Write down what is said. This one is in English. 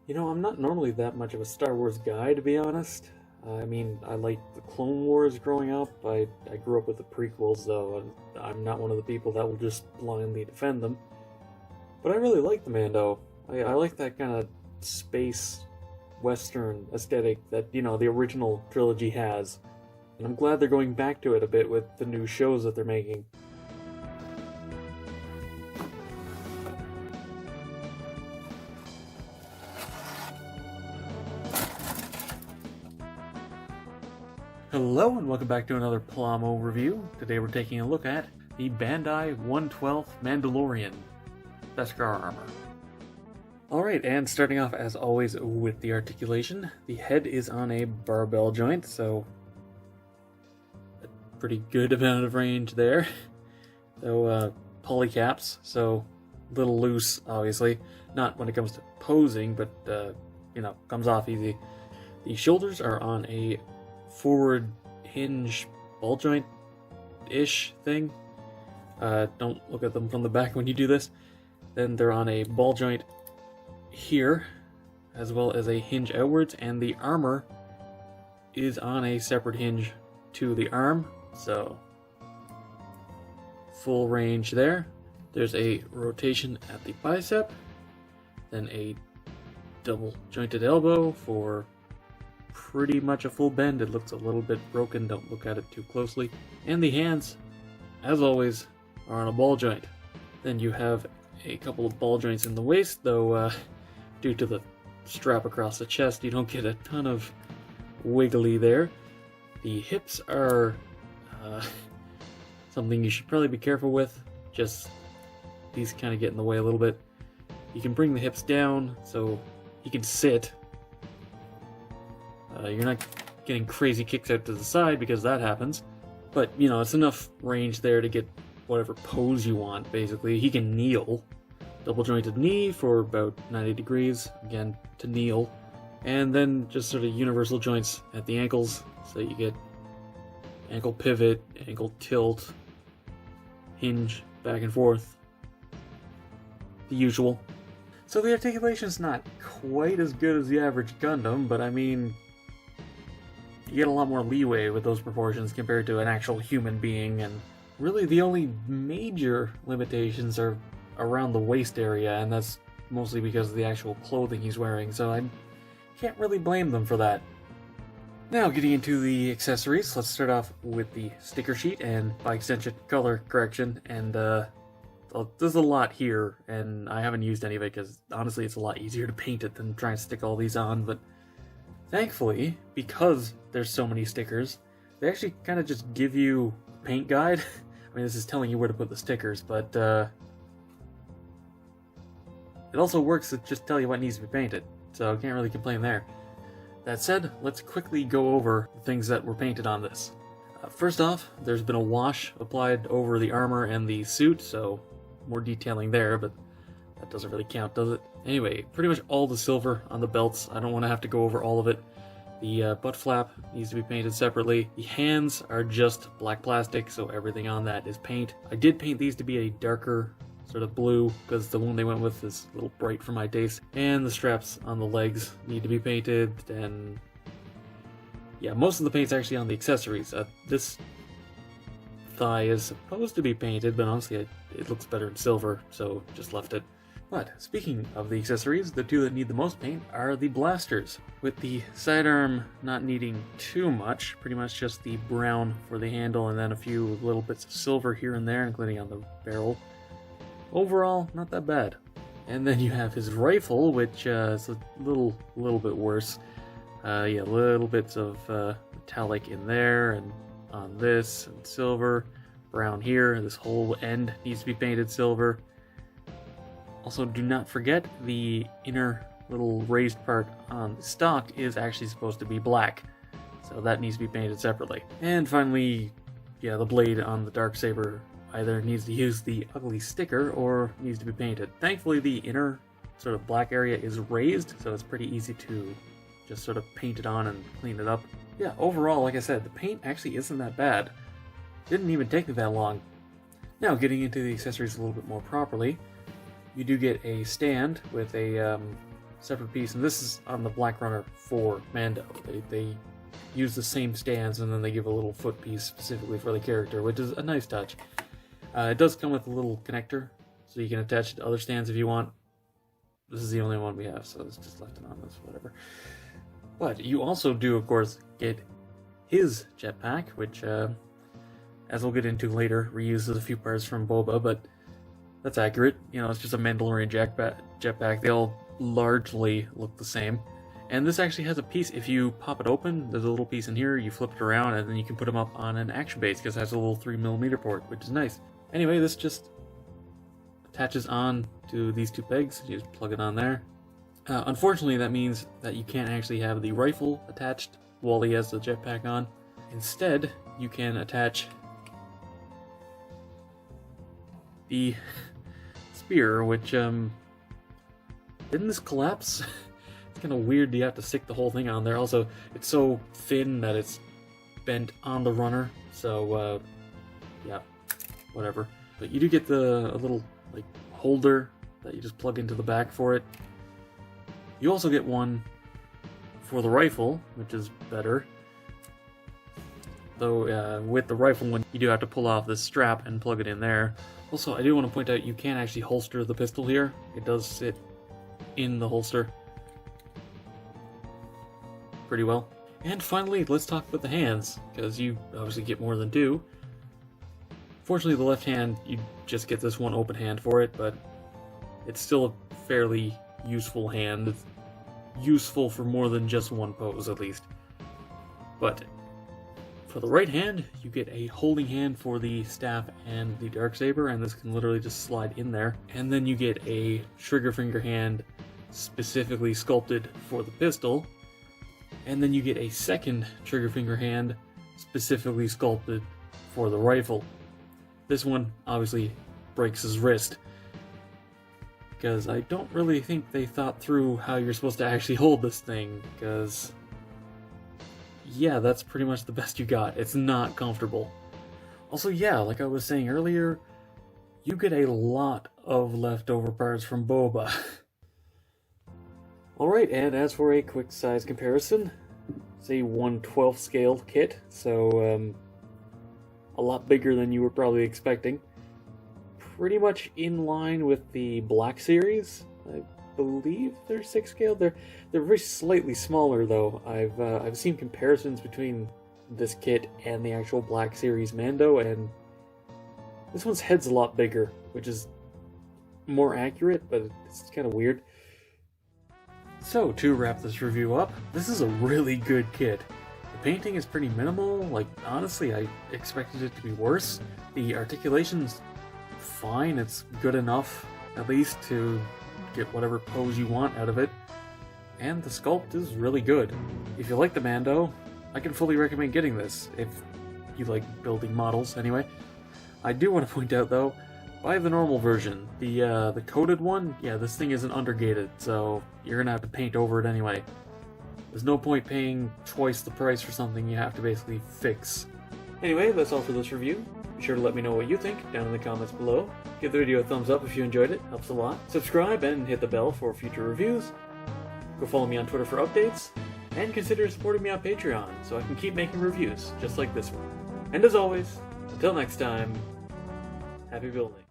You know, I'm not normally that much of a Star Wars guy, to be honest. I mean, I liked the Clone Wars growing up. I grew up with the prequels, though, and I'm not one of the people that will just blindly defend them. But I really like the Mando. I like that kind of space western aesthetic that, the original trilogy has. And I'm glad they're going back to it a bit with the new shows that they're making. Hello and welcome back to another Plamo review. Today we're taking a look at the Bandai 112th Mandalorian Beskar armor. Alright, and starting off as always with the articulation. The head is on a barbell joint, so a pretty good amount of range there. Though polycaps, so a little loose obviously. Not when it comes to posing, but comes off easy. The shoulders are on a forward hinge ball joint ish thing. Don't look at them from the back when you do this. Then they're on a ball joint here, as well as a hinge outwards, and the armor is on a separate hinge to the arm, so full range there. There's a rotation at the bicep, then a double jointed elbow for pretty much a full bend. It looks a little bit broken, don't look at it too closely. And the hands, as always, are on a ball joint. Then you have a couple of ball joints in the waist, though due to the strap across the chest, you don't get a ton of wiggly there. The hips are something you should probably be careful with. Just these kind of get in the way a little bit. You can bring the hips down so you can sit. You're not getting crazy kicks out to the side because that happens. But, it's enough range there to get whatever pose you want, basically. He can kneel. Double jointed knee for about 90 degrees, again, to kneel. And then just sort of universal joints at the ankles, so you get ankle pivot, ankle tilt, hinge, back and forth. The usual. So the articulation's not quite as good as the average Gundam, but I mean, you get a lot more leeway with those proportions compared to an actual human being, and really the only major limitations are around the waist area, and that's mostly because of the actual clothing he's wearing, so I can't really blame them for that. Now, getting into the accessories, let's start off with the sticker sheet and, by extension, color correction, and there's a lot here, and I haven't used any of it because, honestly, it's a lot easier to paint it than try and stick all these on, but thankfully, because there's so many stickers, they actually kind of just give you a paint guide. I mean, this is telling you where to put the stickers, but it also works to just tell you what needs to be painted, so I can't really complain there. That said, let's quickly go over the things that were painted on this. First off, there's been a wash applied over the armor and the suit, so more detailing there, but that doesn't really count, does it? Anyway, pretty much all the silver on the belts. I don't want to have to go over all of it. The butt flap needs to be painted separately. The hands are just black plastic, so everything on that is paint. I did paint these to be a darker sort of blue, because the one they went with is a little bright for my taste. And the straps on the legs need to be painted, and yeah, most of the paint's actually on the accessories. This thigh is supposed to be painted, but honestly it looks better in silver, so just left it. But speaking of the accessories, the two that need the most paint are the blasters, with the sidearm not needing too much, pretty much just the brown for the handle and then a few little bits of silver here and there, including on the barrel. Overall, not that bad. And then you have his rifle, which is a little bit worse. Yeah, little bits of metallic in there, and on this, and silver. Brown here, this whole end needs to be painted silver. Also, do not forget the inner little raised part on the stock is actually supposed to be black, so that needs to be painted separately. And finally, yeah, the blade on the Darksaber either needs to use the ugly sticker or needs to be painted. Thankfully, the inner sort of black area is raised, so it's pretty easy to just sort of paint it on and clean it up. Yeah, overall, like I said, the paint actually isn't that bad. Didn't even take me that long. Now, getting into the accessories a little bit more properly, you do get a stand with a separate piece, and this is on the Black Runner for Mando. They use the same stands, and then they give a little foot piece specifically for the character, which is a nice touch. It does come with a little connector, so you can attach it to other stands if you want. This is the only one we have, so it's just left it on this, whatever. But you also do, of course, get his jetpack, which, as we'll get into later, reuses a few parts from Boba, but that's accurate. You know, it's just a Mandalorian jetpack. They all largely look the same. And this actually has a piece, if you pop it open, there's a little piece in here, you flip it around, and then you can put them up on an action base, because it has a little 3mm port, which is nice. Anyway, this just attaches on to these two pegs. You just plug it on there. Unfortunately, that means that you can't actually have the rifle attached while he has the jetpack on. Instead, you can attach the spear, which, didn't this collapse? It's kind of weird you have to stick the whole thing on there. Also, it's so thin that it's bent on the runner, so, yeah, whatever. But you do get a little, like, holder that you just plug into the back for it. You also get one for the rifle, which is better. Though, with the rifle one, you do have to pull off this strap and plug it in there. Also, I do want to point out you can actually holster the pistol here. It does sit in the holster pretty well. And finally, let's talk about the hands, because you obviously get more than two. Fortunately, the left hand, you just get this one open hand for it, but it's still a fairly useful hand. It's useful for more than just one pose, at least. But for the right hand, you get a holding hand for the staff and the darksaber, and this can literally just slide in there. And then you get a trigger finger hand specifically sculpted for the pistol. And then you get a second trigger finger hand specifically sculpted for the rifle. This one obviously breaks his wrist, because I don't really think they thought through how you're supposed to actually hold this thing, because yeah, that's pretty much the best you got. It's not comfortable. Also, yeah, like I was saying earlier, you get a lot of leftover parts from Boba. Alright, and as for a quick size comparison, it's a 1/12 scale kit, so a lot bigger than you were probably expecting. Pretty much in line with the Black Series. I believe they're 6 scale. They're very slightly smaller though. I've seen comparisons between this kit and the actual Black Series Mando, and this one's head's a lot bigger, which is more accurate, but it's kind of weird. So, to wrap this review up, this is a really good kit. The painting is pretty minimal. Like, honestly, I expected it to be worse. The articulation's fine. It's good enough, at least, to get whatever pose you want out of it. And the sculpt is really good. If you like the Mando, I can fully recommend getting this, if you like building models, anyway. I do want to point out, though, buy the normal version. The coated one, yeah, this thing isn't undergated, so you're gonna have to paint over it anyway. There's no point paying twice the price for something you have to basically fix. Anyway, that's all for this review. Be sure to let me know what you think down in the comments below. Give the video a thumbs up if you enjoyed it, helps a lot. Subscribe and hit the bell for future reviews. Go follow me on Twitter for updates. And consider supporting me on Patreon so I can keep making reviews just like this one. And as always, until next time, happy building.